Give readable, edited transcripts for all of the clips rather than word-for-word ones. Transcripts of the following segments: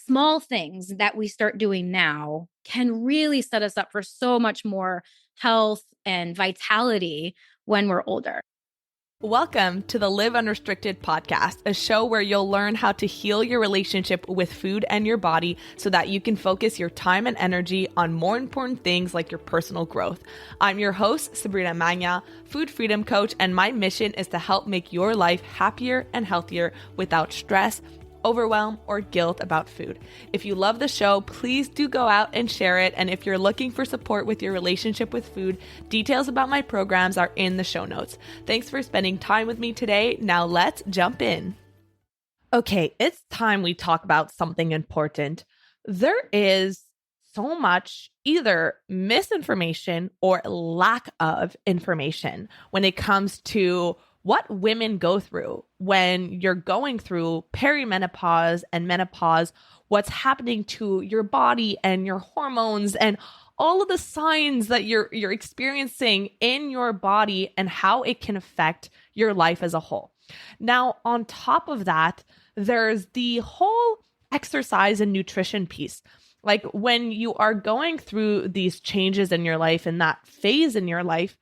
small things that we start doing now can really set us up for so much more health and vitality when we're older. Welcome to the Live Unrestricted podcast, a show where you'll learn how to heal your relationship with food and your body so that you can focus your time and energy on more important things like your personal growth. I'm your host, Sabrina Magna, food freedom coach, and my mission is to help make your life happier and healthier without stress, overwhelm, or guilt about food. If you love the show, please do go out and share it. And if you're looking for support with your relationship with food, details about my programs are in the show notes. Thanks for spending time with me today. Now let's jump in. Okay, it's time we talk about something important. There is so much either misinformation or lack of information when it comes to what women go through when you're going through perimenopause and menopause, what's happening to your body and your hormones and all of the signs that you're experiencing in your body and how it can affect your life as a whole. Now, on top of that, there's the whole exercise and nutrition piece. Like when you are going through these changes in your life and that phase in your life,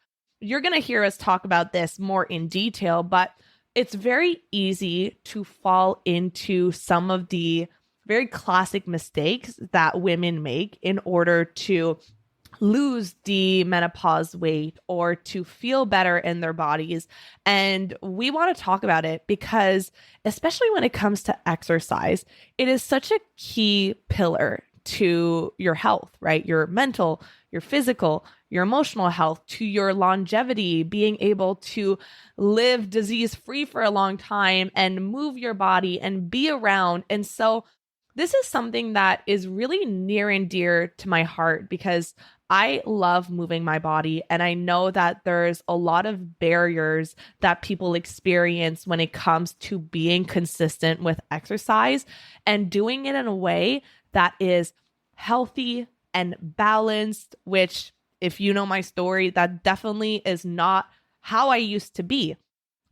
you're going to hear us talk about this more in detail, but it's very easy to fall into some of the very classic mistakes that women make in order to lose the menopause weight or to feel better in their bodies. And we want to talk about it because, especially when it comes to exercise, it is such a key pillar to your health, right? Your mental, your physical, your emotional health, to your longevity, being able to live disease-free for a long time and move your body and be around. And so this is something that is really near and dear to my heart because I love moving my body. And I know that there's a lot of barriers that people experience when it comes to being consistent with exercise and doing it in a way that is healthy and balanced, which, if you know my story, that definitely is not how I used to be.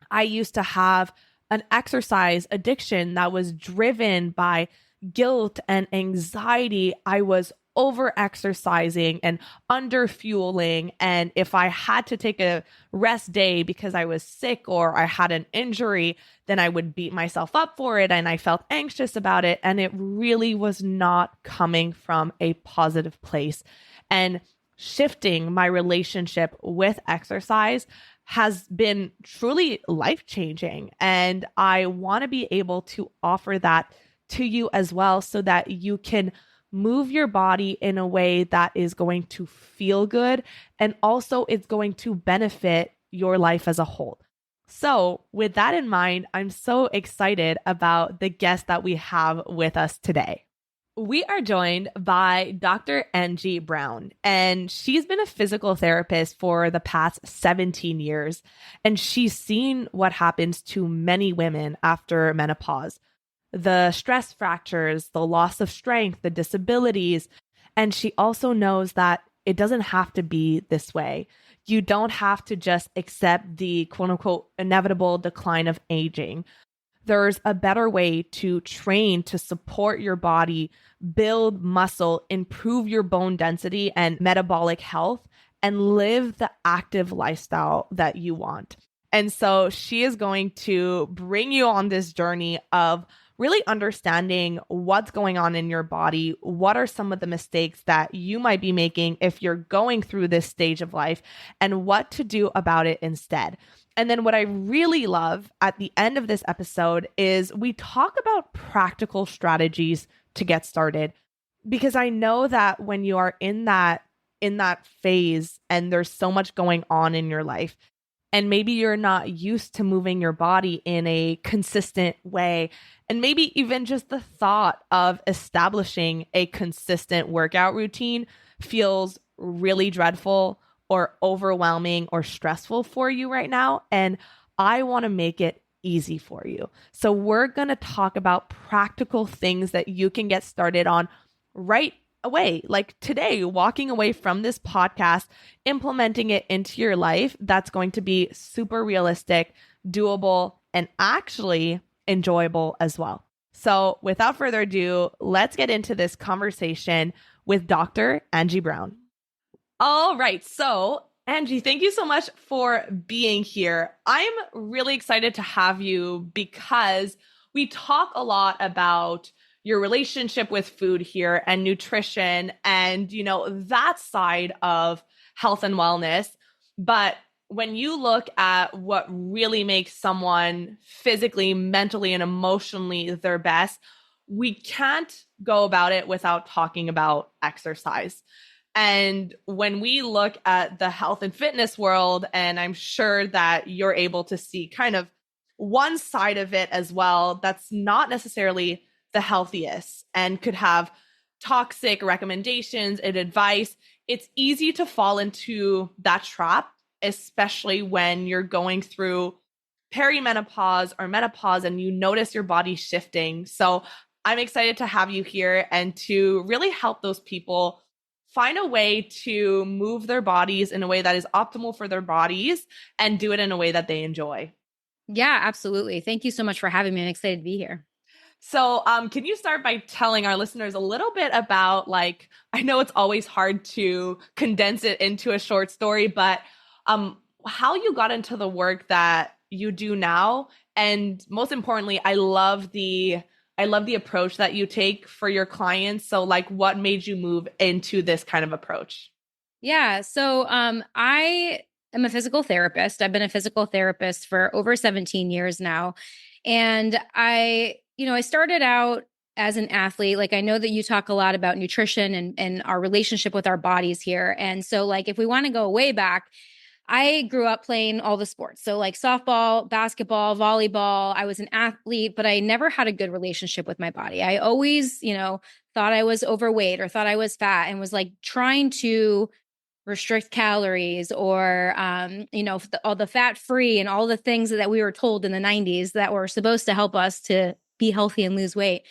I used to have an exercise addiction that was driven by guilt and anxiety. I was over exercising and under fueling. And if I had to take a rest day because I was sick or I had an injury, then I would beat myself up for it. And I felt anxious about it. And it really was not coming from a positive place. And shifting my relationship with exercise has been truly life-changing. And I want to be able to offer that to you as well so that you can move your body in a way that is going to feel good and also it's going to benefit your life as a whole. So with that in mind, I'm so excited about the guest that we have with us today. We are joined by Dr. Angie Brown, and she's been a physical therapist for the past 17 years, and she's seen what happens to many women after menopause. The stress fractures, the loss of strength, the disabilities. And she also knows that it doesn't have to be this way. You don't have to just accept the quote unquote inevitable decline of aging. There's a better way to train to support your body, build muscle, improve your bone density and metabolic health, and live the active lifestyle that you want. And so she is going to bring you on this journey of really understanding what's going on in your body. What are some of the mistakes that you might be making if you're going through this stage of life and what to do about it instead. And then what I really love at the end of this episode is we talk about practical strategies to get started, because I know that when you are in that phase and there's so much going on in your life, and maybe you're not used to moving your body in a consistent way, and maybe even just the thought of establishing a consistent workout routine feels really dreadful or overwhelming or stressful for you right now. And I want to make it easy for you. So we're going to talk about practical things that you can get started on right away, like today, walking away from this podcast, implementing it into your life. That's going to be super realistic, doable, and actually enjoyable as well. So, without further ado, let's get into this conversation with Dr. Angie Brown. All right. So, Angie, thank you so much for being here. I'm really excited to have you because we talk a lot about your relationship with food here and nutrition and, that side of health and wellness. But when you look at what really makes someone physically, mentally, and emotionally their best, we can't go about it without talking about exercise. And when we look at the health and fitness world, and I'm sure that you're able to see kind of one side of it as well, that's not necessarily the healthiest and could have toxic recommendations and advice. It's easy to fall into that trap, especially when you're going through perimenopause or menopause and you notice your body shifting. So I'm excited to have you here and to really help those people find a way to move their bodies in a way that is optimal for their bodies and do it in a way that they enjoy. Yeah, absolutely. Thank you so much for having me. I'm excited to be here. So, can you start by telling our listeners a little bit about, like, I know it's always hard to condense it into a short story, but how you got into the work that you do now, and most importantly, I love the approach that you take for your clients. So, like, what made you move into this kind of approach? Yeah. So I am a physical therapist. I've been a physical therapist for over 17 years now. And I started out as an athlete. Like I know that you talk a lot about nutrition and our relationship with our bodies here. And so like if we want to go way back, I grew up playing all the sports. So like softball, basketball, volleyball. I was an athlete, but I never had a good relationship with my body. I always, thought I was overweight or thought I was fat and was like trying to restrict calories or all the fat free and all the things that we were told in the 90s that were supposed to help us to be healthy and lose weight.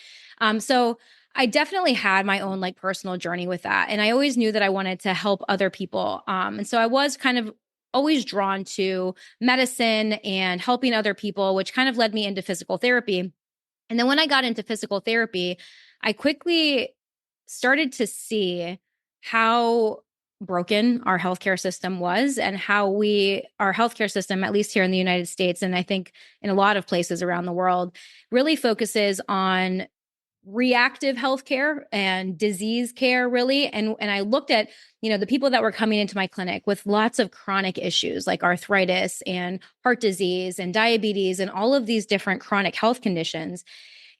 So I definitely had my own like personal journey with that, and I always knew that I wanted to help other people. And so I was kind of always drawn to medicine and helping other people, which kind of led me into physical therapy. And then when I got into physical therapy, I quickly started to see how broken our healthcare system was and how our healthcare system, at least here in the United States, and I think in a lot of places around the world, really focuses on reactive healthcare and disease care really. And I looked at, the people that were coming into my clinic with lots of chronic issues like arthritis and heart disease and diabetes and all of these different chronic health conditions.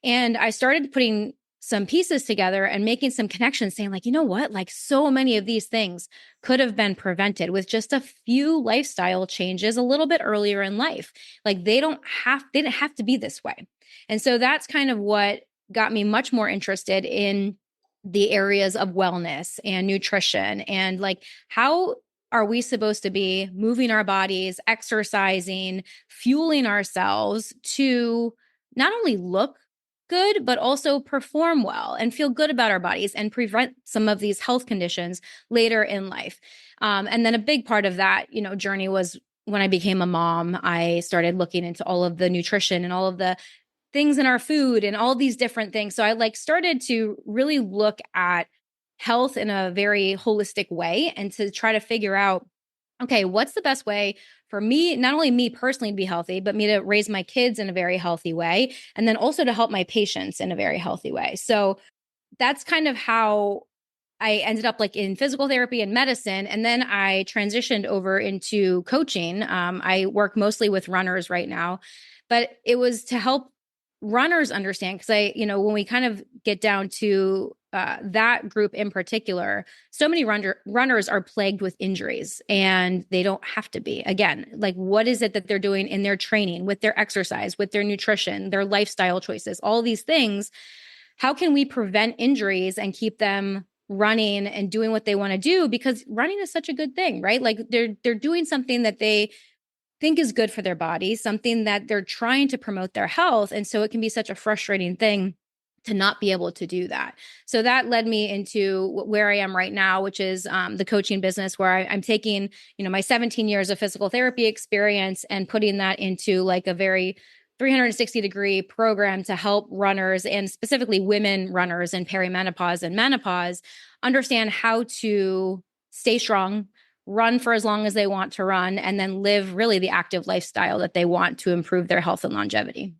And I started putting some pieces together and making some connections saying like, you know what, like so many of these things could have been prevented with just a few lifestyle changes a little bit earlier in life. Like they didn't have to be this way. And so that's kind of what got me much more interested in the areas of wellness and nutrition and like how are we supposed to be moving our bodies, exercising, fueling ourselves to not only look good, but also perform well and feel good about our bodies and prevent some of these health conditions later in life. And then a big part of that, journey was when I became a mom. I started looking into all of the nutrition and all of the things in our food and all these different things. So I like started to really look at health in a very holistic way and to try to figure out, okay, what's the best way for me, not only me personally to be healthy, but me to raise my kids in a very healthy way. And then also to help my patients in a very healthy way. So that's kind of how I ended up like in physical therapy and medicine. And then I transitioned over into coaching. I work mostly with runners right now, but it was to help runners understand because when we kind of get down to that group in particular, so many runners are plagued with injuries and they don't have to be. Again, like what is it that they're doing in their training, with their exercise, with their nutrition, their lifestyle choices, all these things? How can we prevent injuries and keep them running and doing what they want to do? Because running is such a good thing, right? Like they're doing something that they think is good for their body, something that they're trying to promote their health. And so it can be such a frustrating thing to not be able to do that. So that led me into where I am right now, which is the coaching business, where I'm taking, my 17 years of physical therapy experience and putting that into like a very 360-degree program to help runners, and specifically women runners in perimenopause and menopause, understand how to stay strong, run for as long as they want to run, and then live really the active lifestyle that they want to improve their health and longevity.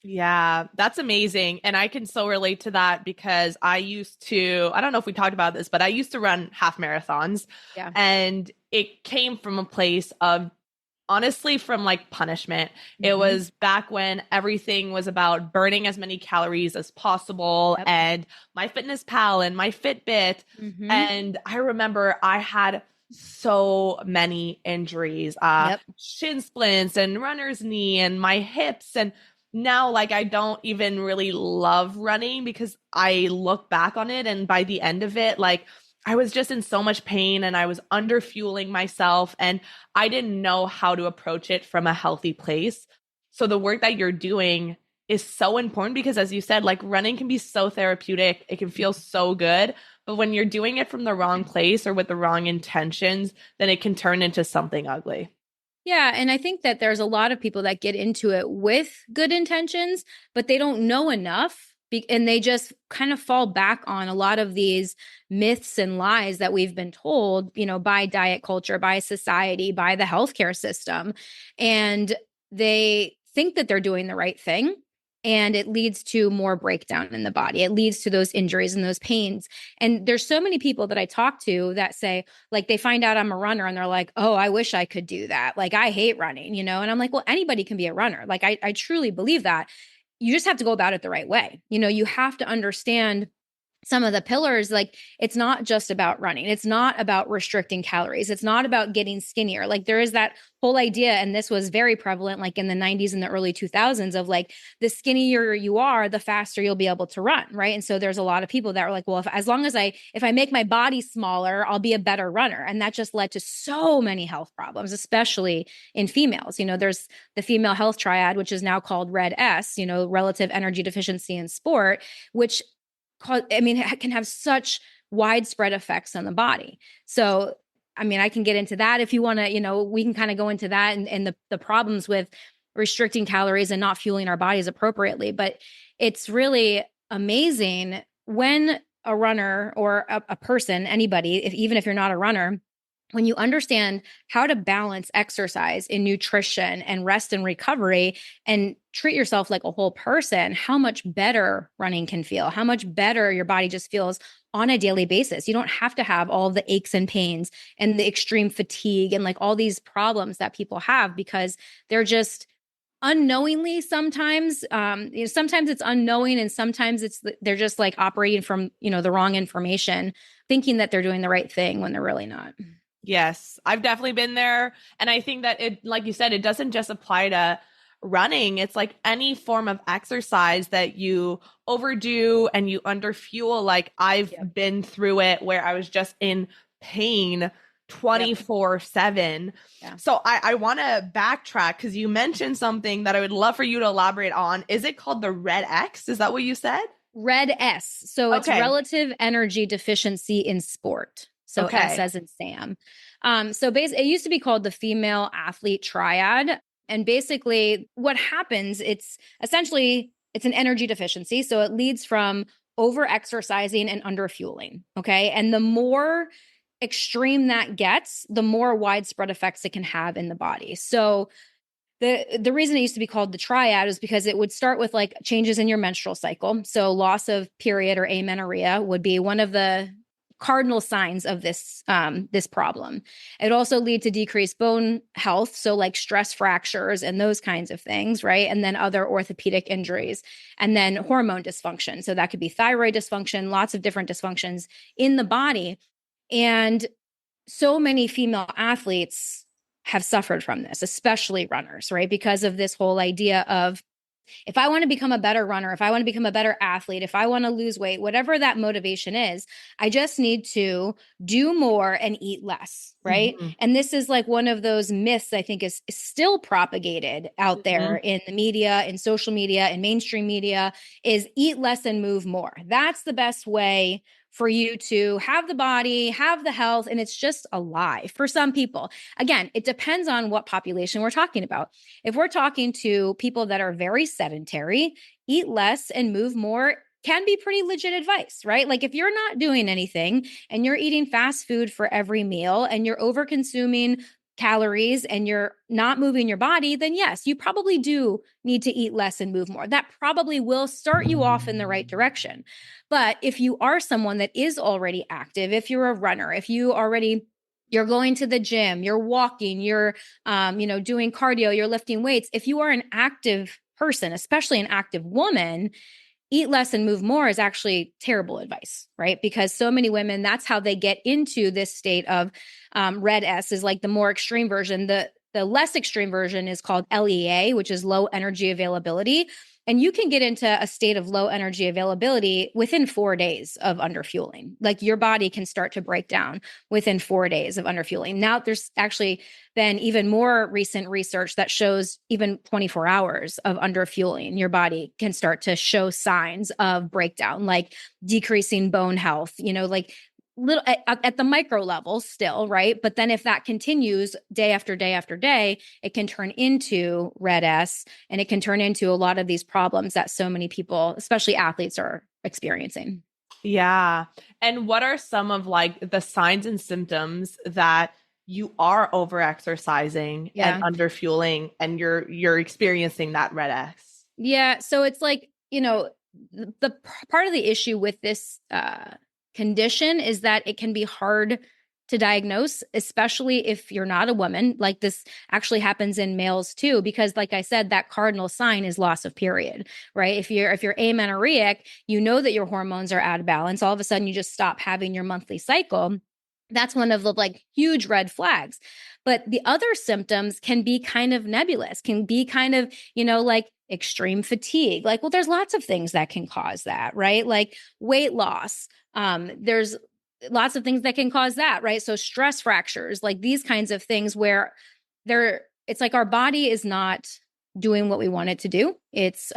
Yeah, that's amazing. And I can so relate to that because I used to, I don't know if we talked about this, but I used to run half marathons. Yeah. And it came from a place of honestly from like punishment. It Mm-hmm. was back when everything was about burning as many calories as possible Yep. and my fitness pal and my Fitbit. Mm-hmm. And I remember I had so many injuries, Yep. shin splints and runner's knee and my hips. And now, like, I don't even really love running because I look back on it and by the end of it, like, I was just in so much pain and I was under fueling myself and I didn't know how to approach it from a healthy place. So the work that you're doing is so important because as you said, like running can be so therapeutic. It can feel so good, but when you're doing it from the wrong place or with the wrong intentions, then it can turn into something ugly. Yeah. And I think that there's a lot of people that get into it with good intentions, but they don't know enough. And they just kind of fall back on a lot of these myths and lies that we've been told, by diet culture, by society, by the healthcare system. And they think that they're doing the right thing. And it leads to more breakdown in the body. It leads to those injuries and those pains. And there's so many people that I talk to that say, like, they find out I'm a runner and they're like, oh, I wish I could do that. Like, I hate running, And I'm like, well, anybody can be a runner. Like, I truly believe that. You just have to go about it the right way. You have to understand some of the pillars. Like, it's not just about running. It's not about restricting calories. It's not about getting skinnier. Like, there is that whole idea, and this was very prevalent like in the 90s and the early 2000s, of like, the skinnier you are, the faster you'll be able to run, right? And so there's a lot of people that are like, well, as long as if I make my body smaller, I'll be a better runner. And that just led to so many health problems, especially in females. There's the female health triad, which is now called red S, relative energy deficiency in sport, which it can have such widespread effects on the body. So, I can get into that if you want to, we can kind of go into that and the problems with restricting calories and not fueling our bodies appropriately. But it's really amazing when a runner or a person, anybody, even if you're not a runner, when you understand how to balance exercise and nutrition and rest and recovery and treat yourself like a whole person, how much better running can feel, how much better your body just feels on a daily basis. You don't have to have all the aches and pains and the extreme fatigue and like all these problems that people have because they're just unknowingly sometimes. Sometimes it's unknowing and sometimes they're just like operating from the wrong information, thinking that they're doing the right thing when they're really not. Yes, I've definitely been there. And I think that it, like you said, it doesn't just apply to running. It's like any form of exercise that you overdo and you underfuel. Like I've Yep. been through it where I was just in pain 24/7. Yeah. So I want to backtrack because you mentioned something that I would love for you to elaborate on. Is it called the red X? Is that what you said? Red S. So it's Okay. relative energy deficiency in sport. So S Okay. as in Sam. So basically, it used to be called the female athlete triad. And basically, what happens, it's an energy deficiency. So it leads from over exercising and under fueling. Okay. And the more extreme that gets, the more widespread effects it can have in the body. So the reason it used to be called the triad is because it would start with like changes in your menstrual cycle. So loss of period or amenorrhea would be one of the cardinal signs of this problem. It also lead to decreased bone health, so like stress fractures and those kinds of things, right? And then other orthopedic injuries, and then hormone dysfunction. So that could be thyroid dysfunction, lots of different dysfunctions in the body. And so many female athletes have suffered from this, especially runners, right? Because of this whole idea of, if I want to become a better runner, if I want to become a better athlete, if I want to lose weight, whatever that motivation is, I just need to do more and eat less, right? Mhm. And this is like one of those myths I think is still propagated out there Mhm. in the media, in social media, in mainstream media, is eat less and move more. That's the best way for you to have the body, have the health, and it's just a lie for some people. Again, it depends on what population we're talking about. If we're talking to people that are very sedentary, eat less and move more can be pretty legit advice, right? Like if you're not doing anything and you're eating fast food for every meal and you're over consuming calories and you're not moving your body, then yes, you probably do need to eat less and move more. That probably will start you off in the right direction. But if you are someone that is already active, if you're a runner, if you're going to the gym, you're walking, you're doing cardio, you're lifting weights, if you are an active person, especially an active woman, eat less and move more is actually terrible advice, right? Because so many women, that's how they get into this state of red S is like the more extreme version. The less extreme version is called LEA, which is low energy availability. And you can get into a state of low energy availability within 4 days of underfueling. Like your body can start to break down within 4 days of underfueling. Now, there's actually been even more recent research that shows even 24 hours of underfueling, your body can start to show signs of breakdown, like decreasing bone health, like little at the micro level still, right? But then if that continues day after day after day, it can turn into red S and it can turn into a lot of these problems that so many people, especially athletes, are experiencing. Yeah. And what are some of like the signs and symptoms that you are over exercising and Yeah. under fueling and you're experiencing that red X? Yeah. So it's like, the part of the issue with this condition is that it can be hard to diagnose, especially if you're not a woman. Like this actually happens in males too, because like I said, that cardinal sign is loss of period, right? If you're amenorrheic, you know that your hormones are out of balance. All of a sudden you just stop having your monthly cycle. That's one of the like huge red flags. But the other symptoms can be kind of nebulous, can be kind of, like extreme fatigue. Like, well, there's lots of things that can cause that, right? Like weight loss. There's lots of things that can cause that, right? So stress fractures, like these kinds of things where it's like our body is not doing what we want it to do. It's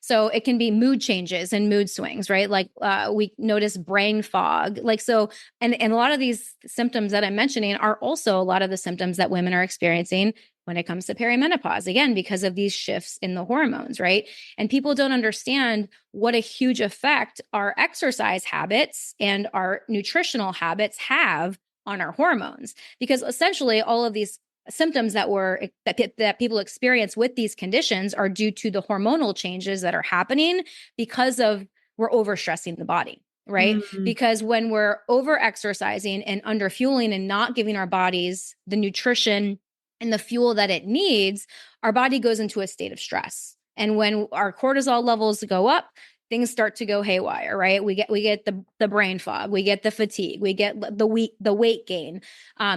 so it can be mood changes and mood swings, right? Like we notice brain fog. Like so and a lot of these symptoms that I'm mentioning are also a lot of the symptoms that women are experiencing when it comes to perimenopause, again, because of these shifts in the hormones, right? And people don't understand what a huge effect our exercise habits and our nutritional habits have on our hormones, because essentially all of these symptoms that people experience with these conditions are due to the hormonal changes that are happening because of we're overstressing the body, right? Mm, Because when we're over exercising and under fueling and not giving our bodies the nutrition and the fuel that it needs, our body goes into a state of stress. And when our cortisol levels go up, things start to go haywire, right? We get the brain fog, we get the fatigue, we get the weight gain.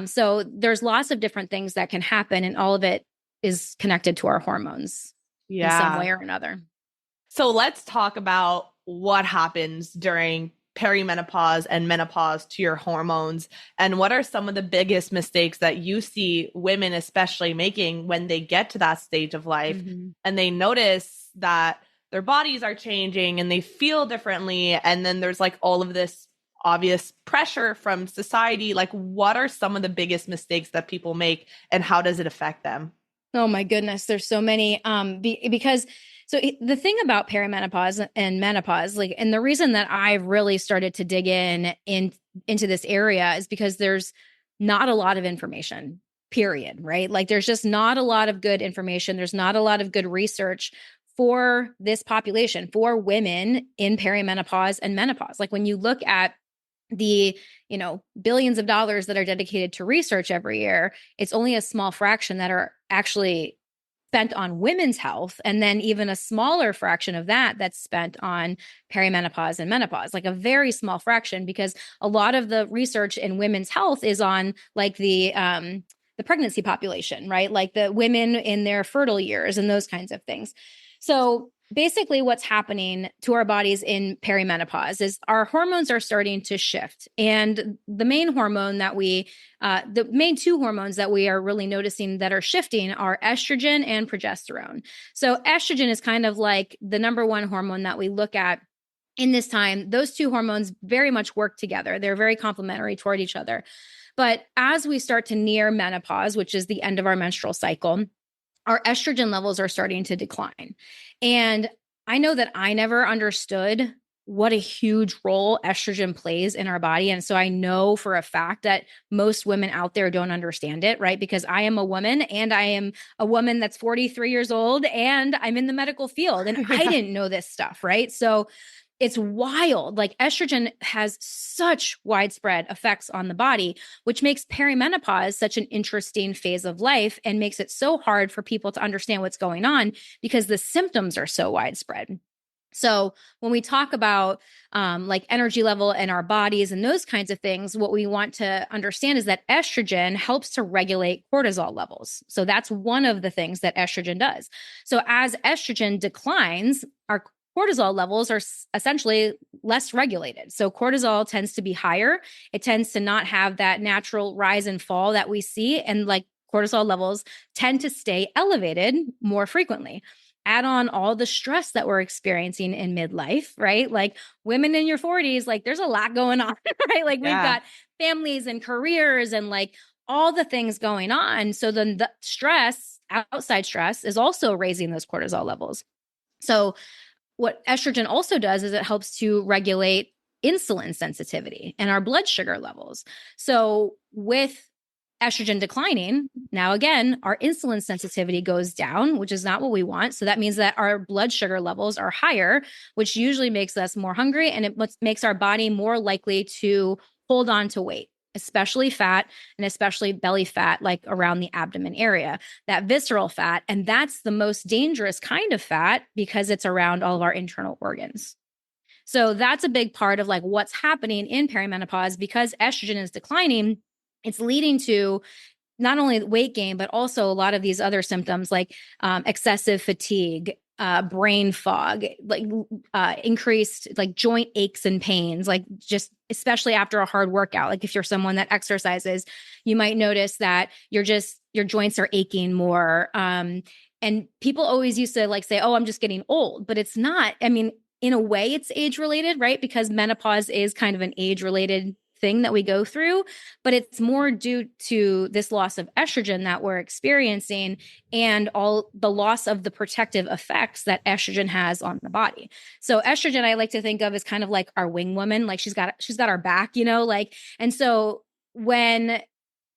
So there's lots of different things that can happen, and all of it is connected to our hormones in some yeah. way or another. So let's talk about what happens during perimenopause and menopause to your hormones, and what are some of the biggest mistakes that you see women especially making when they get to that stage of life and they notice that their bodies are changing and they feel differently, and then there's like all of this obvious pressure from society. Like what are some of the biggest mistakes that people make and how does it affect them? Oh my goodness, there's so many. Because the thing about perimenopause and menopause, like, and the reason that I really started to dig into this area is because there's not a lot of information. Period. Right? Like, there's just not a lot of good information. There's not a lot of good research for this population, for women in perimenopause and menopause. Like when you look at the billions of dollars that are dedicated to research every year, it's only a small fraction that are actually spent on women's health, and then even a smaller fraction of that that's spent on perimenopause and menopause, like a very small fraction, because a lot of the research in women's health is on like the pregnancy population, right? Like the women in their fertile years and those kinds of things. So basically what's happening to our bodies in perimenopause is our hormones are starting to shift. And the main the main two hormones that we are really noticing that are shifting are estrogen and progesterone. So estrogen is kind of like the number one hormone that we look at in this time, those two hormones very much work together. They're very complementary toward each other. But as we start to near menopause, which is the end of our menstrual cycle, our estrogen levels are starting to decline. And I know that I never understood what a huge role estrogen plays in our body. And so I know for a fact that most women out there don't understand it, right? Because I am a woman and I am a woman that's 43 years old and I'm in the medical field and I Yeah. didn't know this stuff, right? So it's wild. Like estrogen has such widespread effects on the body, which makes perimenopause such an interesting phase of life and makes it so hard for people to understand what's going on because the symptoms are so widespread. So when we talk about like energy level in our bodies and those kinds of things, what we want to understand is that estrogen helps to regulate cortisol levels. So that's one of the things that estrogen does. So as estrogen declines, our cortisol levels are essentially less regulated. So cortisol tends to be higher. It tends to not have that natural rise and fall that we see. And like cortisol levels tend to stay elevated more frequently. Add on all the stress that we're experiencing in midlife, right? Like women in your 40s, like there's a lot going on, right? Like we've Yeah. got families and careers and like all the things going on. So then the stress, outside stress, is also raising those cortisol levels. So what estrogen also does is it helps to regulate insulin sensitivity and our blood sugar levels. So with estrogen declining, now again, our insulin sensitivity goes down, which is not what we want. So that means that our blood sugar levels are higher, which usually makes us more hungry and it makes our body more likely to hold on to weight, especially fat and especially belly fat, like around the abdomen area, that visceral fat. And that's the most dangerous kind of fat because it's around all of our internal organs. So that's a big part of like what's happening in perimenopause because estrogen is declining. It's leading to not only weight gain, but also a lot of these other symptoms like excessive fatigue, brain fog, like increased like joint aches and pains, like just especially after a hard workout. Like if you're someone that exercises, you might notice that your joints are aching more. And people always used to like say, "Oh, I'm just getting old," but it's not. I mean, in a way, it's age related, right? Because menopause is kind of an age related thing that we go through, but it's more due to this loss of estrogen that we're experiencing and all the loss of the protective effects that estrogen has on the body. So estrogen, I like to think of as kind of like our wing woman, like she's got our back, like, and so when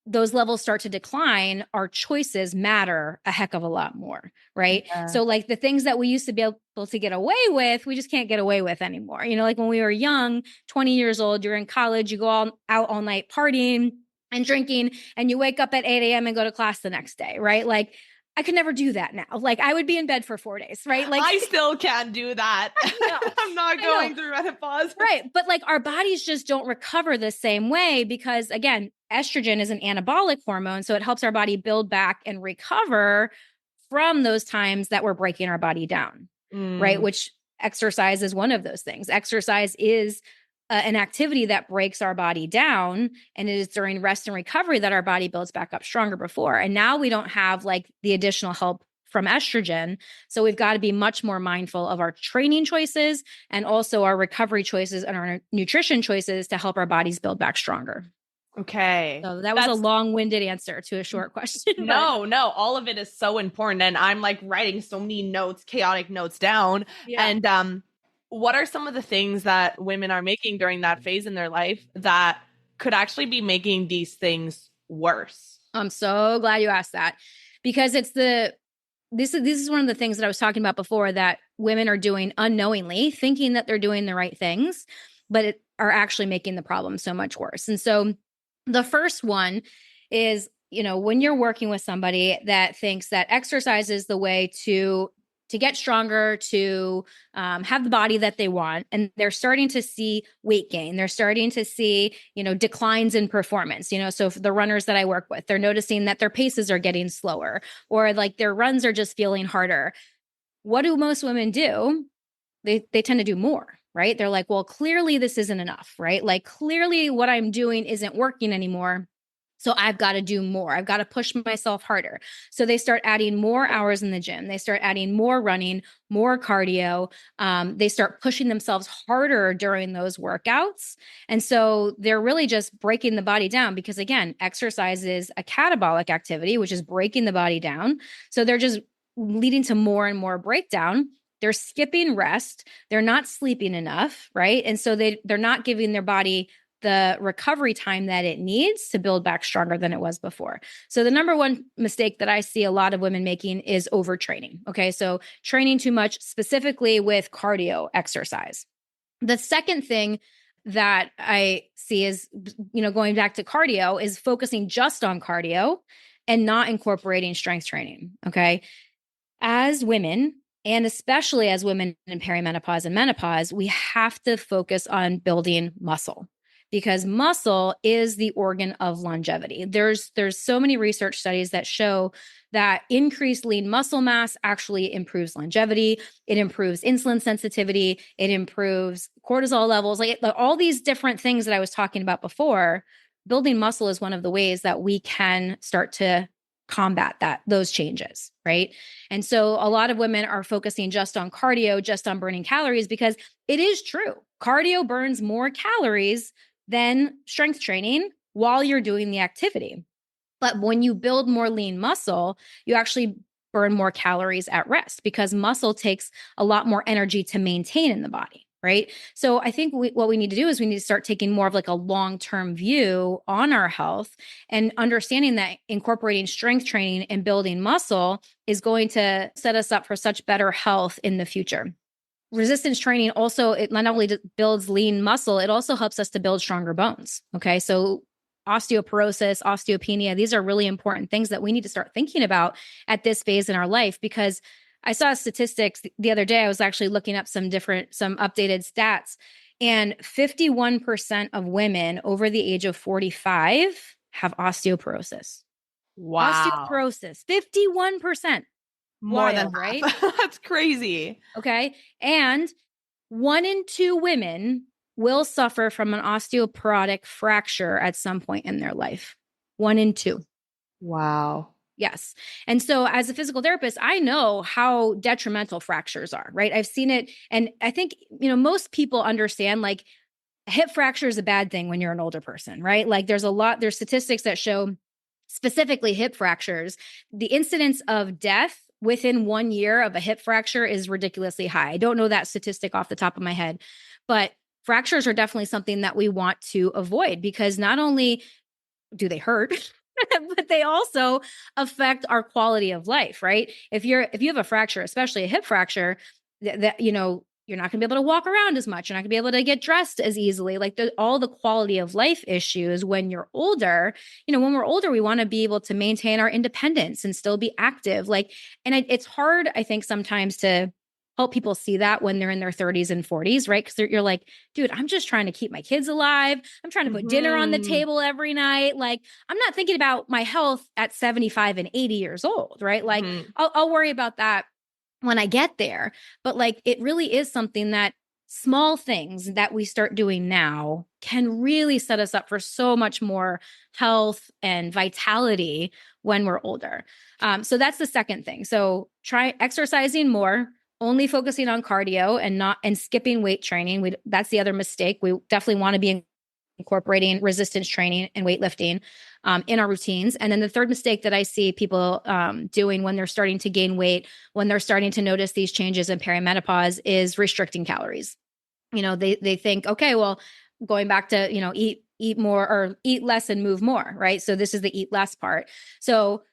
those levels start to decline, our choices matter a heck of a lot more, right? Yeah. So, like the things that we used to be able to get away with, we just can't get away with anymore. Like when we were young, 20 years old, you're in college, you go out all night partying and drinking, and you wake up at 8 a.m. and go to class the next day, right? Like, I could never do that now. Like, I would be in bed for 4 days, right? Like, I still can't do that. I'm not going through menopause. right. But like our bodies just don't recover the same way because, again, estrogen is an anabolic hormone. So it helps our body build back and recover from those times that we're breaking our body down, right? Which exercise is one of those things. Exercise is an activity that breaks our body down. And it is during rest and recovery that our body builds back up stronger before. And now we don't have like the additional help from estrogen. So we've got to be much more mindful of our training choices and also our recovery choices and our nutrition choices to help our bodies build back stronger. Okay. So that was a long-winded answer to a short question. No, all of it is so important. And I'm like writing so many notes, chaotic notes down. Yeah. And what are some of the things that women are making during that phase in their life that could actually be making these things worse? I'm so glad you asked that because this is one of the things that I was talking about before that women are doing unknowingly, thinking that they're doing the right things, but are actually making the problem so much worse. And so the first one is, when you're working with somebody that thinks that exercise is the way to get stronger, to have the body that they want, and they're starting to see weight gain, they're starting to see, declines in performance. So for the runners that I work with, they're noticing that their paces are getting slower, or like their runs are just feeling harder. What do most women do? They tend to do more, right? They're like, well, clearly this isn't enough, right? Like clearly what I'm doing isn't working anymore. So I've got to do more. I've got to push myself harder. So they start adding more hours in the gym. They start adding more running, more cardio. They start pushing themselves harder during those workouts. And so they're really just breaking the body down because, again, exercise is a catabolic activity, which is breaking the body down. So they're just leading to more and more breakdown. They're skipping rest. They're not sleeping enough, right? And so they're not giving their body the recovery time that it needs to build back stronger than it was before. So the number one mistake that I see a lot of women making is overtraining. Okay. So training too much, specifically with cardio exercise. The second thing that I see is, going back to cardio is focusing just on cardio and not incorporating strength training. Okay. As women, and especially as women in perimenopause and menopause, we have to focus on building muscle because muscle is the organ of longevity. There's so many research studies that show that increased lean muscle mass actually improves longevity. It improves insulin sensitivity. It improves cortisol levels, like all these different things that I was talking about before. Building muscle is one of the ways that we can start to combat those changes, right? And so a lot of women are focusing just on cardio, just on burning calories, because it is true. Cardio burns more calories than strength training while you're doing the activity. But when you build more lean muscle, you actually burn more calories at rest because muscle takes a lot more energy to maintain in the body, right? So I think what we need to do is we need to start taking more of like a long-term view on our health and understanding that incorporating strength training and building muscle is going to set us up for such better health in the future. Resistance training also, it not only builds lean muscle, it also helps us to build stronger bones. Okay. So osteoporosis, osteopenia, these are really important things that we need to start thinking about at this phase in our life because I saw statistics the other day. I was actually looking up some updated stats, and 51% of women over the age of 45 have osteoporosis. Wow. Osteoporosis, 51%. More than Wild, right? half. That's crazy. Okay. And 1 in 2 women will suffer from an osteoporotic fracture at some point in their life. 1 in 2. Wow. Yes. And so as a physical therapist, I know how detrimental fractures are, right? I've seen it. And I think, most people understand like a hip fracture is a bad thing when you're an older person, right? Like there's statistics that show specifically hip fractures. The incidence of death within 1 year of a hip fracture is ridiculously high. I don't know that statistic off the top of my head, but fractures are definitely something that we want to avoid because not only do they hurt, but they also affect our quality of life, right? If you have a fracture, especially a hip fracture, that you're not going to be able to walk around as much. You're not going to be able to get dressed as easily. Like all the quality of life issues when you're older. When we're older, we want to be able to maintain our independence and still be active. It's hard, I think, sometimes to help people see that when they're in their 30s and 40s, right? Because you're like, dude, I'm just trying to keep my kids alive. I'm trying to put dinner on the table every night. Like, I'm not thinking about my health at 75 and 80 years old, right? Like, I'll worry about that when I get there. But like, it really is something that small things that we start doing now can really set us up for so much more health and vitality when we're older. So that's the second thing. So try exercising more, only focusing on cardio and skipping weight training. That's the other mistake. We definitely want to be incorporating resistance training and weightlifting in our routines. And then the third mistake that I see people doing when they're starting to gain weight, when they're starting to notice these changes in perimenopause, is restricting calories. They think, okay, well, going back to eat more or eat less and move more, right? So this is the eat less part. So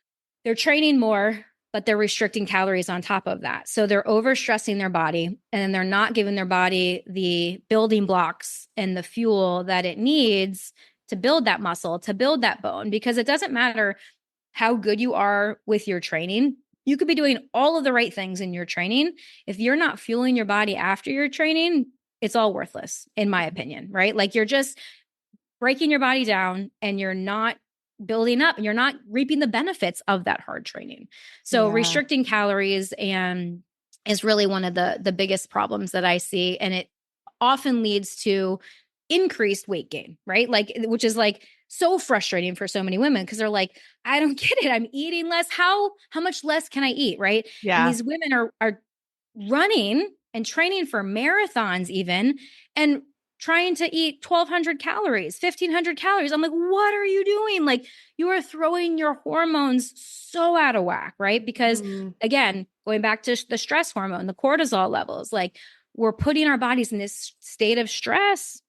they're training more, but they're restricting calories on top of that. So they're overstressing their body and they're not giving their body the building blocks and the fuel that it needs to build that muscle, to build that bone, because it doesn't matter how good you are with your training. You could be doing all of the right things in your training. If you're not fueling your body after your training, it's all worthless, in my opinion, right? Like you're just breaking your body down and you're not building up and you're not reaping the benefits of that hard training. So restricting calories is really one of the biggest problems that I see. And it often leads to increased weight gain, right? Like, which is like so frustrating for so many women because they're like, I don't get it. I'm eating less. How much less can I eat? Right. And Yeah. these women are running and training for marathons even and trying to eat 1200 calories, 1500 calories. I'm like, what are you doing? Like, you are throwing your hormones so out of whack, right? Because Mm. again, going back to the stress hormone, the cortisol levels, like we're putting our bodies in this state of stress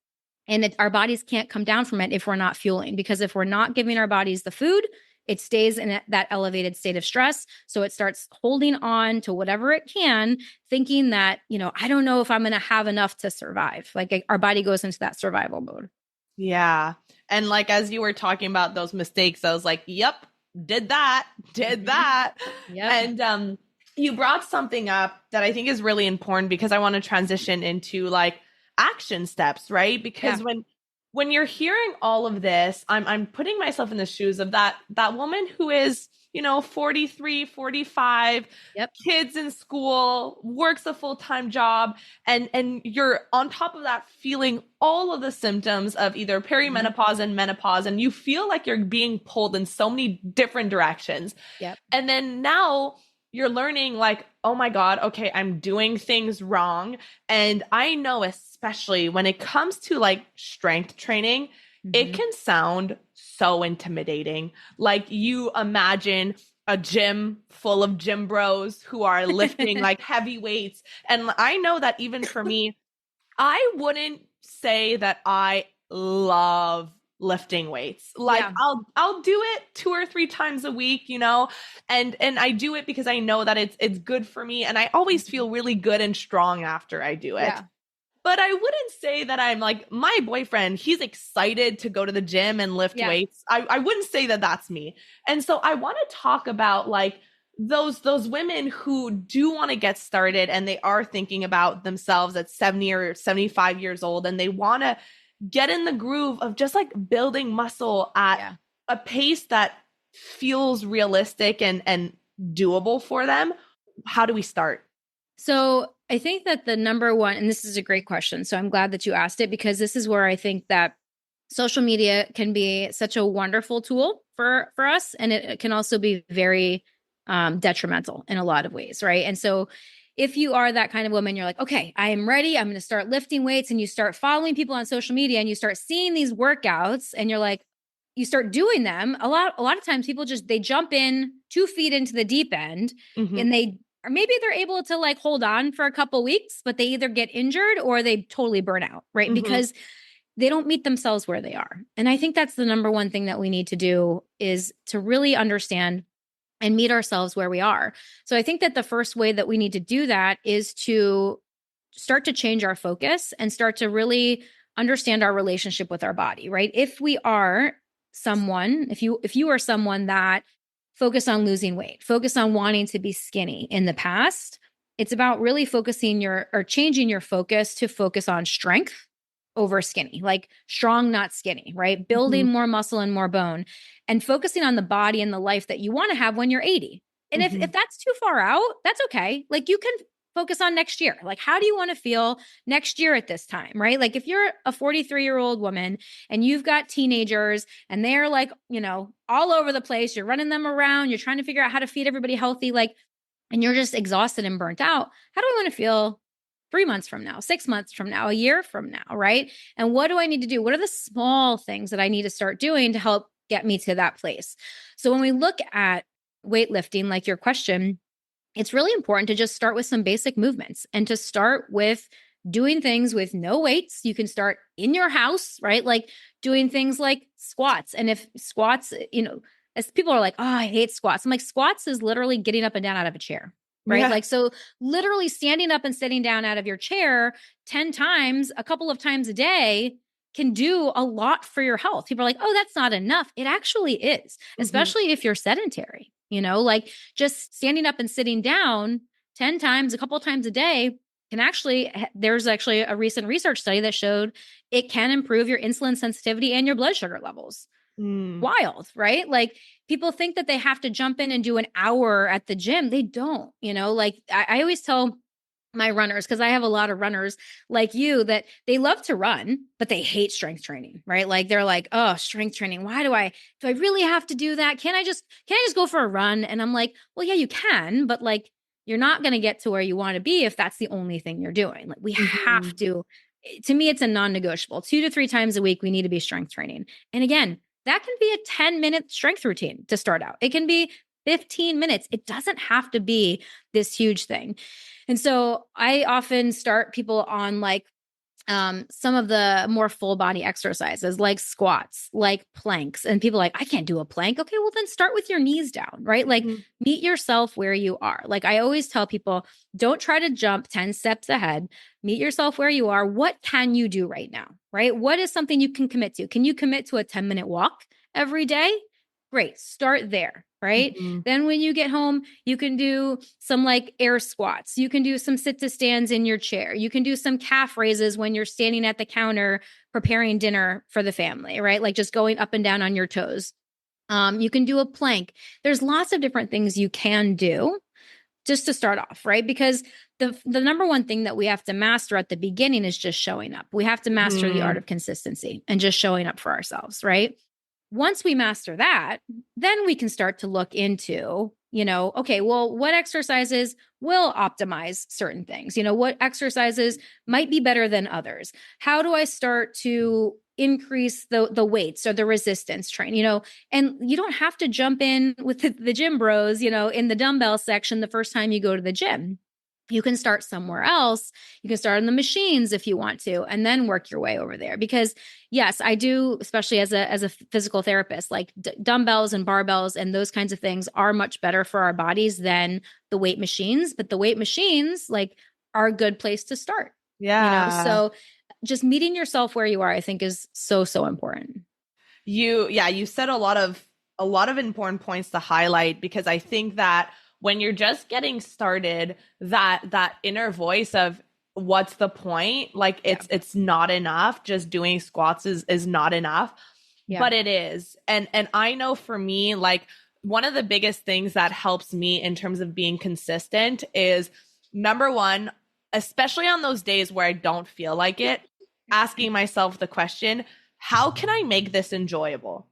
and our bodies can't come down from it if we're not fueling, because if we're not giving our bodies the food, it stays in that elevated state of stress. So it starts holding on to whatever it can, thinking that, I don't know if I'm going to have enough to survive. Like our body goes into that survival mode. Yeah. And like as you were talking about those mistakes, I was like, yep, did that, did Mm-hmm. that. Yep. And you brought something up that I think is really important because I want to transition into like action steps, right? Yeah. Because when you're hearing all of this, I'm putting myself in the shoes of that woman who is, 43, 45, Yep. kids in school, works a full-time job, and you're on top of that feeling all of the symptoms of either Mm-hmm. perimenopause and menopause, and you feel like you're being pulled in so many different directions. Yep. And then now you're learning like, oh my God, okay, I'm doing things wrong. And I know, especially when it comes to like strength training, it Mm-hmm. can sound so intimidating. Like you imagine a gym full of gym bros who are lifting like heavy weights. And I know that even for me, I wouldn't say that I love lifting weights. Like Yeah. I'll do it 2 or 3 times a week, and I do it because I know that it's good for me and I always Mm-hmm. feel really good and strong after I do it. Yeah. But I wouldn't say that I'm like my boyfriend, he's excited to go to the gym and lift Yeah. weights. I wouldn't say that that's me. And so I want to talk about like those women who do want to get started and they are thinking about themselves at 70 or 75 years old and they want to get in the groove of just like building muscle at Yeah. a pace that feels realistic and doable for them. How do we start? So I think that the number one, and this is a great question. So I'm glad that you asked it because this is where I think that social media can be such a wonderful tool for us. And it can also be very detrimental in a lot of ways. Right. And so if you are that kind of woman, you're like, okay, I am ready. I'm going to start lifting weights, and you start following people on social media and you start seeing these workouts and you're like, you start doing them. A lot of times people they jump in 2 feet into the deep end, Mm-hmm. and or maybe they're able to like hold on for a couple weeks, but they either get injured or they totally burn out, right? Mm-hmm. Because they don't meet themselves where they are. And I think that's the number one thing that we need to do is to really understand and meet ourselves where we are. So I think that the first way that we need to do that is to start to change our focus and start to really understand our relationship with our body, right? If we are someone, if you are someone that focused on losing weight, focused on wanting to be skinny in the past, it's about really changing your focus to focus on strength over skinny, like strong, not skinny, right? Mm-hmm. Building more muscle and more bone and focusing on the body and the life that you want to have when you're 80. And Mm-hmm. if that's too far out, that's okay. Like you can focus on next year. Like, how do you want to feel next year at this time, right? Like if you're a 43-year-old woman and you've got teenagers and they're like, all over the place, you're running them around, you're trying to figure out how to feed everybody healthy, like, and you're just exhausted and burnt out. How do I want to feel 3 months from now, 6 months from now, a year from now, right? And what do I need to do? What are the small things that I need to start doing to help get me to that place? So when we look at weightlifting, like your question, it's really important to just start with some basic movements and to start with doing things with no weights. You can start in your house, right? Like doing things like squats. And if squats, as people are like, oh, I hate squats. I'm like, squats is literally getting up and down out of a chair, right? Yeah. Like, so literally standing up and sitting down out of your chair 10 times, a couple of times a day can do a lot for your health. People are like, oh, that's not enough. It actually is, Mm-hmm. especially if you're sedentary, like just standing up and sitting down 10 times, a couple of times a day there's actually a recent research study that showed it can improve your insulin sensitivity and your blood sugar levels. Mm. Wild, right? Like people think that they have to jump in and do an hour at the gym. They don't, like I always tell my runners, because I have a lot of runners like you that they love to run, but they hate strength training, right? Like they're like, oh, strength training. Why do I really have to do that? Can I just go for a run? And I'm like, well, yeah, you can, but like you're not going to get to where you want to be if that's the only thing you're doing. Like we have Mhm. to me, it's a non-negotiable. 2 to 3 times a week, we need to be strength training. And again, that can be a 10-minute strength routine to start out. It can be 15 minutes. It doesn't have to be this huge thing. And so I often start people on like some of the more full body exercises like squats, like planks. And people are like, I can't do a plank. Okay, well, then start with your knees down, right? Like Mhm. meet yourself where you are. Like I always tell people, don't try to jump 10 steps ahead. Meet yourself where you are. What can you do right now, right? What is something you can commit to? Can you commit to a 10-minute walk every day? Great. Start there, right? Mhm. Then when you get home, you can do some like air squats. You can do some sit to stands in your chair. You can do some calf raises when you're standing at the counter preparing dinner for the family, right? Like just going up and down on your toes. You can do a plank. There's lots of different things you can do just to start off, right? Because the number one thing that we have to master at the beginning is just showing up. We have to master the art Mhm. of consistency and just showing up for ourselves, right? Once we master that, then we can start to look into, okay, well, what exercises will optimize certain things? What exercises might be better than others? How do I start to increase the weights or the resistance train? And you don't have to jump in with the gym bros, in the dumbbell section the first time you go to the gym. You can start somewhere else. You can start on the machines if you want to, and then work your way over there. Because yes, I do, especially as a physical therapist, like dumbbells and barbells and those kinds of things are much better for our bodies than the weight machines. But the weight machines, like, are a good place to start. Yeah. So just meeting yourself where you are, I think, is so so important. You said a lot of important points to highlight, because I think that when you're just getting started, that inner voice of what's the point? Like Yeah, it's not enough. Just doing squats is not enough. yeah. But it is. And I know for me, like one of the biggest things that helps me in terms of being consistent is number one, especially on those days where I don't feel like it, asking myself the question, how can I make this enjoyable?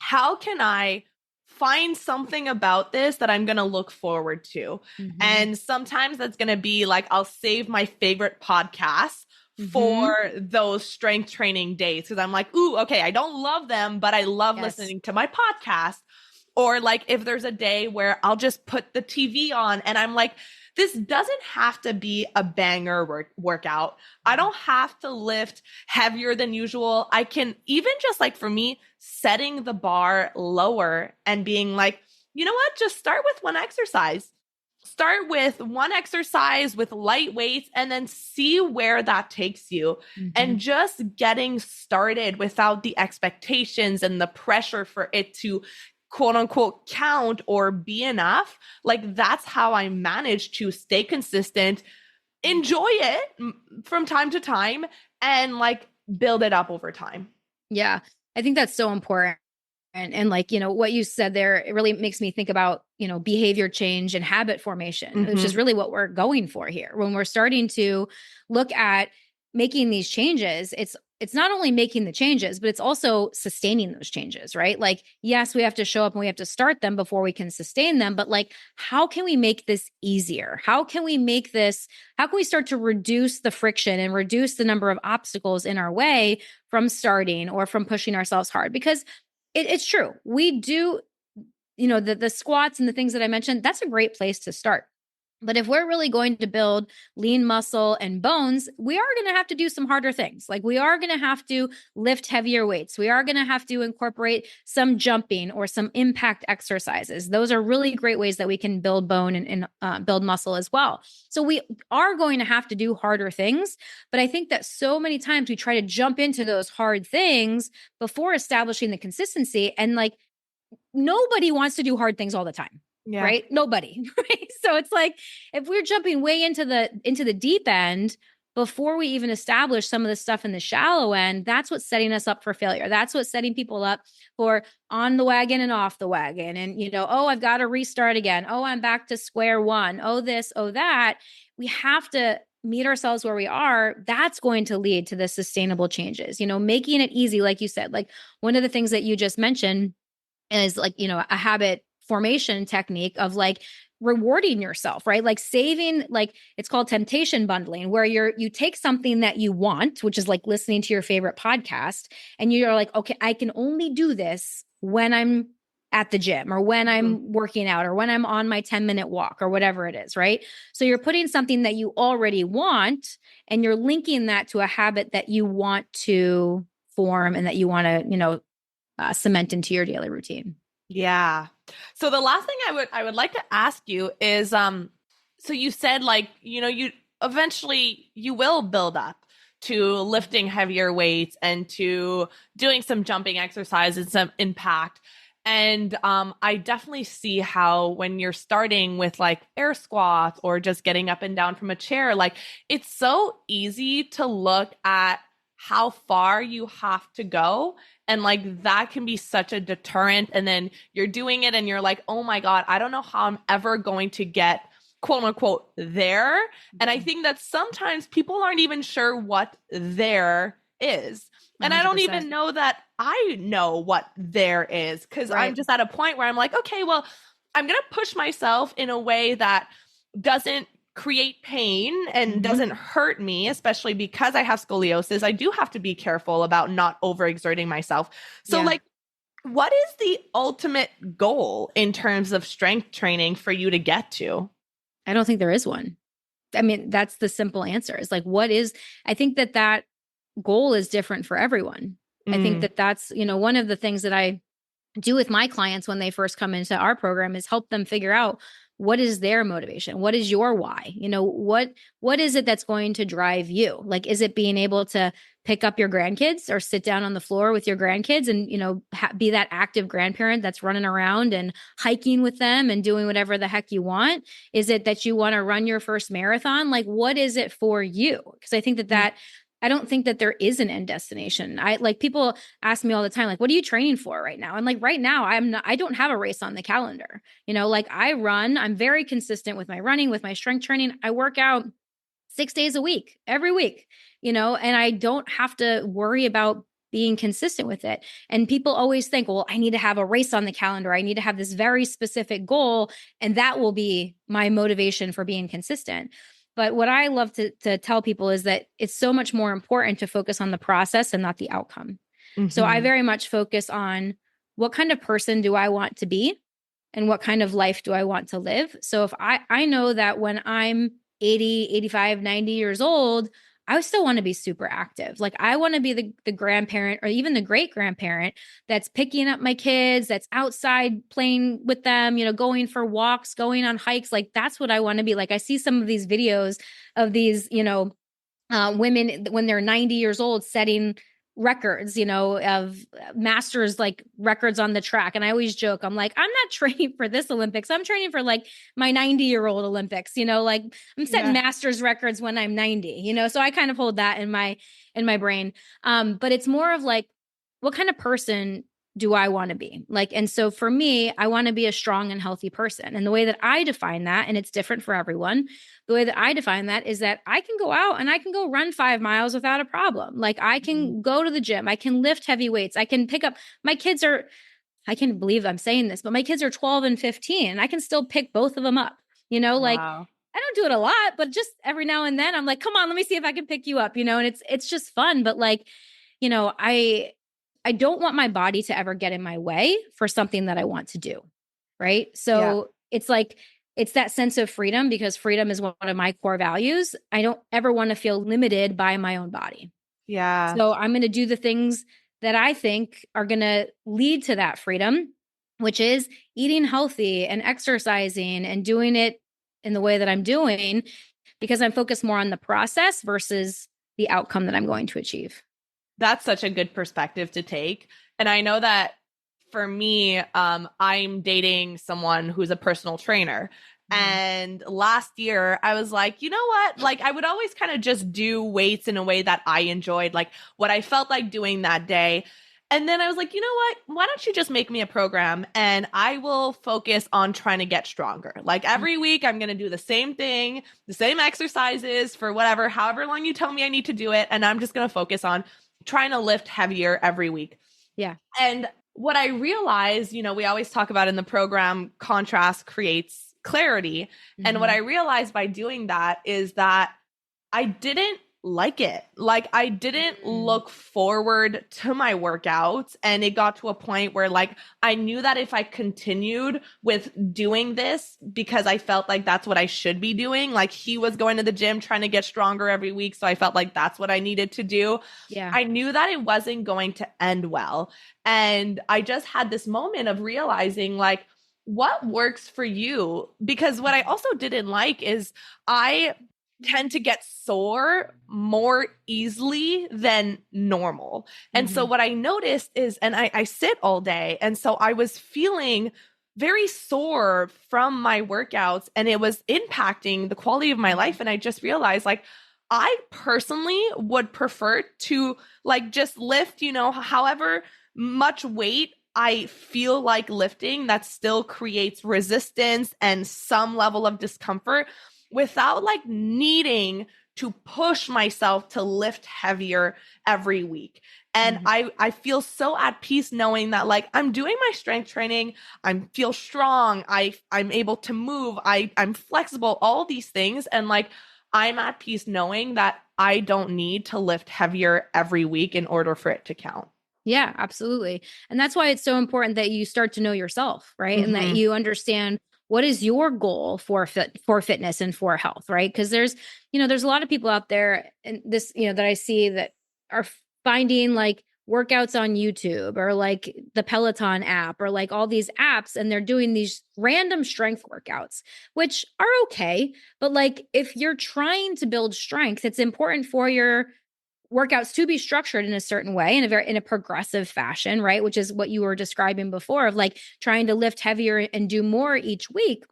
How can I find something about this that I'm going to look forward to? Mm-hmm. And sometimes that's going to be like, I'll save my favorite podcasts Mm-hmm. for those strength training days, because I'm like, ooh, okay, I don't love them, but I love Yes. listening to my podcast. Or like if there's a day where I'll just put the TV on and I'm like, this doesn't have to be a banger workout. I don't have to lift heavier than usual. I can even just like for me, setting the bar lower and being like, you know what? Just start with one exercise. Start with one exercise with light weights and then see where that takes you. Mm-hmm. And just getting started without the expectations and the pressure for it to quote unquote count or be enough. Like that's how I manage to stay consistent, enjoy it from time to time, and like build it up over time. Yeah, I think that's so important. And like, what you said there, it really makes me think about, behavior change and habit formation, which is Mm-hmm. really what we're going for here. When we're starting to look at making these changes, it's not only making the changes, but it's also sustaining those changes, right? Like, yes, we have to show up and we have to start them before we can sustain them, but like, how can we make this easier? How can we start to reduce the friction and reduce the number of obstacles in our way from starting or from pushing ourselves hard? Because it's true. We do, the squats and the things that I mentioned, that's a great place to start. But if we're really going to build lean muscle and bones, we are going to have to do some harder things. Like we are going to have to lift heavier weights. We are going to have to incorporate some jumping or some impact exercises. Those are really great ways that we can build bone and build muscle as well. So we are going to have to do harder things. But I think that so many times we try to jump into those hard things before establishing the consistency. And like nobody wants to do hard things all the time, Yeah. right? Nobody, right? So it's like if we're jumping way into the deep end before we even establish some of the stuff in the shallow end, that's what's setting us up for failure. That's what's setting people up for on the wagon and off the wagon. And oh, I've got to restart again. Oh, I'm back to square one. Oh, this, oh, that. We have to meet ourselves where we are, that's going to lead to the sustainable changes, making it easy. Like you said, like one of the things that you just mentioned is like, a habit formation technique of like rewarding yourself, right? Like saving, like it's called temptation bundling, where you take something that you want, which is like listening to your favorite podcast, and you're like, okay, I can only do this when I'm at the gym or when I'm working out or when I'm on my 10-minute walk or whatever it is, right? So you're putting something that you already want and you're linking that to a habit that you want to form and that you want to, cement into your daily routine. Yeah. So the last thing I would like to ask you is so you said like, you eventually you will build up to lifting heavier weights and to doing some jumping exercises, some impact. And I definitely see how when you're starting with like air squats or just getting up and down from a chair, like it's so easy to look at how far you have to go. And like that can be such a deterrent. And then you're doing it and you're like, oh my God, I don't know how I'm ever going to get quote unquote there. And I think that sometimes people aren't even sure what there is. And I don't 100%. even know that I know what there is because Right. I'm just at a point where I'm like, okay, well, I'm going to push myself in a way that doesn't create pain and doesn't hurt me, especially because I have scoliosis. I do have to be careful about not overexerting myself. So, like, what is the ultimate goal in terms of strength training for you to get to? I don't think there is one. I mean, that's the simple answer. Is like, I think that goal is different for everyone. I think that that's, one of the things that I do with my clients when they first come into our program is help them figure out what is their motivation? What is your why? What is it that's going to drive you? Like, is it being able to pick up your grandkids or sit down on the floor with your grandkids and, be that active grandparent that's running around and hiking with them and doing whatever the heck you want? Is it that you want to run your first marathon? Like, what is it for you? Because I think that I don't think that there is an end destination. I like people ask me all the time, like, what are you training for right now? And like right now, I don't have a race on the calendar. Like I'm very consistent with my running, with my strength training. I work out 6 days a week, every week, and I don't have to worry about being consistent with it. And people always think, well, I need to have a race on the calendar. I need to have this very specific goal, and that will be my motivation for being consistent. But what I love to tell people is that it's so much more important to focus on the process and not the outcome. So I very much focus on what kind of person do I want to be and what kind of life do I want to live. So if I know that when I'm 80, 85, 90 years old, I still want to be super active. Like I want to be the grandparent or even the great grandparent that's picking up my kids, that's outside playing with them, going for walks, going on hikes. Like that's what I want to be. Like I see some of these videos of these, women when they're 90 years old setting records, of masters like records on the track. And I always joke, I'm like, I'm not training for this Olympics. I'm training for like my 90-year-old Olympics, like I'm setting masters records when I'm 90, so I kind of hold that in my brain. But it's more of like, what kind of person do I want to be? Like, and so for me, I want to be a strong and healthy person. And the way that I define that, and it's different for everyone, the way that I define that is that I can go out and I can go run 5 miles without a problem. Like I can go to the gym, I can lift heavy weights, I can pick up I can't believe I'm saying this, but my kids are 12 and 15 and I can still pick both of them up, like Wow. I don't do it a lot, but just every now and then I'm like, come on, let me see if I can pick you up, and it's just fun. But like, I don't want my body to ever get in my way for something that I want to do. Right. So it's like, it's that sense of freedom because freedom is one of my core values. I don't ever want to feel limited by my own body. Yeah. So I'm going to do the things that I think are going to lead to that freedom, which is eating healthy and exercising and doing it in the way that I'm doing because I'm focused more on the process versus the outcome that I'm going to achieve. That's such a good perspective to take. And I know that for me, I'm dating someone who's a personal trainer. And last year I was like, you know what? Like I would always kind of just do weights in a way that I enjoyed, like what I felt like doing that day. And then I was like, you know what? Why don't you just make me a program and I will focus on trying to get stronger. Like every week, I'm going to do the same thing, the same exercises for whatever, however long you tell me I need to do it. And I'm just going to focus on trying to lift heavier every week. Yeah. And what I realized, we always talk about in the program, contrast creates clarity. And what I realized by doing that is that I didn't like it. Like I didn't look forward to my workouts. And it got to a point where like I knew that if I continued with doing this because I felt like that's what I should be doing, like he was going to the gym trying to get stronger every week. So I felt like that's what I needed to do. Yeah. I knew that it wasn't going to end well. And I just had this moment of realizing like, what works for you? Because what I also didn't like is I tend to get sore more easily than normal. And so what I noticed is, and I sit all day. And so I was feeling very sore from my workouts and it was impacting the quality of my life. And I just realized like, I personally would prefer to like just lift, however much weight I feel like lifting that still creates resistance and some level of discomfort without like needing to push myself to lift heavier every week. And I feel so at peace knowing that like I'm doing my strength training, I feel strong, I'm able to move, I'm flexible, all these things. And like I'm at peace knowing that I don't need to lift heavier every week in order for it to count. Yeah, absolutely. And that's why it's so important that you start to know yourself, right? And that you understand what is your goal for fitness and for health, right? Because there's a lot of people out there and this, that I see that are finding like workouts on YouTube or like the Peloton app or like all these apps and they're doing these random strength workouts, which are okay. But like if you're trying to build strength, it's important for your workouts to be structured in a certain way in a progressive fashion, right? Which is what you were describing before of like trying to lift heavier and do more each week.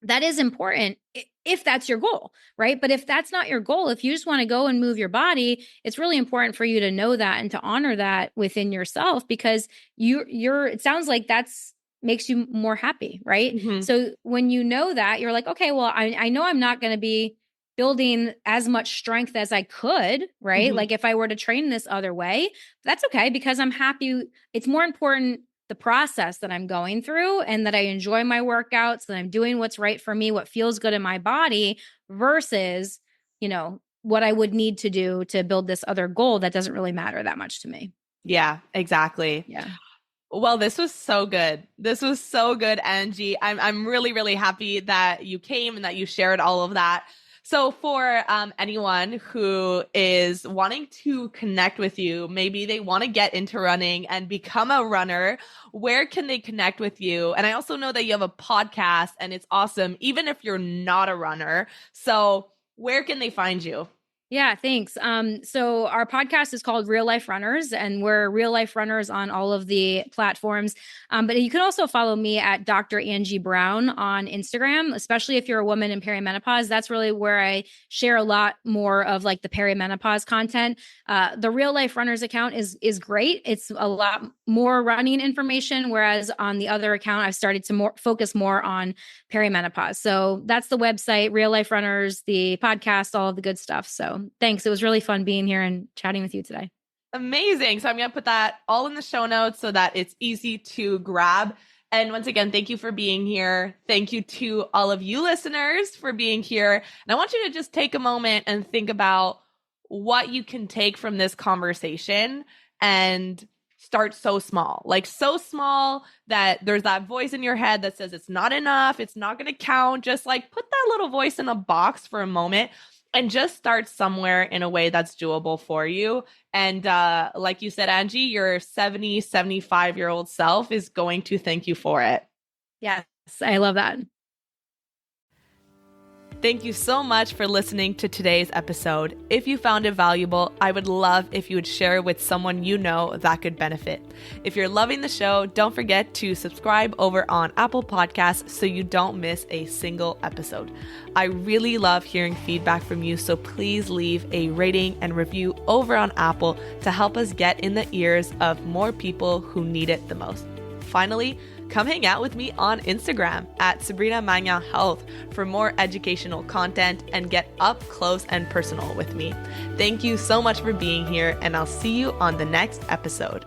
That is important if that's your goal, right? But if that's not your goal, if you just want to go and move your body, it's really important for you to know that and to honor that within yourself because it sounds like that's makes you more happy, right? So when you know that, you're like, okay, well, I know I'm not going to be building as much strength as I could, right? Like if I were to train this other way, that's okay because I'm happy. It's more important the process that I'm going through and that I enjoy my workouts, that I'm doing what's right for me, what feels good in my body versus, what I would need to do to build this other goal that doesn't really matter that much to me. Yeah, exactly. Yeah. Well, this was so good. This was so good, Angie. I'm really, really happy that you came and that you shared all of that. So for anyone who is wanting to connect with you, maybe they want to get into running and become a runner, where can they connect with you? And I also know that you have a podcast and it's awesome, even if you're not a runner. So where can they find you? Yeah, thanks. So our podcast is called Real Life Runners, and we're real life runners on all of the platforms. But you can also follow me at Dr. Angie Brown on Instagram, especially if you're a woman in perimenopause. That's really where I share a lot more of like the perimenopause content. The Real Life Runners account is great. It's a lot more running information, whereas on the other account, I've started to focus more on perimenopause. So that's the website, Real Life Runners, the podcast, all of the good stuff. So thanks. It was really fun being here and chatting with you today. Amazing. So I'm going to put that all in the show notes so that it's easy to grab. And once again, thank you for being here. Thank you to all of you listeners for being here. And I want you to just take a moment and think about what you can take from this conversation and start so small, like so small that there's that voice in your head that says it's not enough, it's not going to count. Just like put that little voice in a box for a moment and just start somewhere in a way that's doable for you. And like you said, Angie, your 70, 75-year-old self is going to thank you for it. Yes, I love that. Thank you so much for listening to today's episode. If you found it valuable, I would love if you would share it with someone you know that could benefit. If you're loving the show, don't forget to subscribe over on Apple Podcasts so you don't miss a single episode. I really love hearing feedback from you, so please leave a rating and review over on Apple to help us get in the ears of more people who need it the most. Finally, come hang out with me on Instagram at Sabrina Magna Health for more educational content and get up close and personal with me. Thank you so much for being here, and I'll see you on the next episode.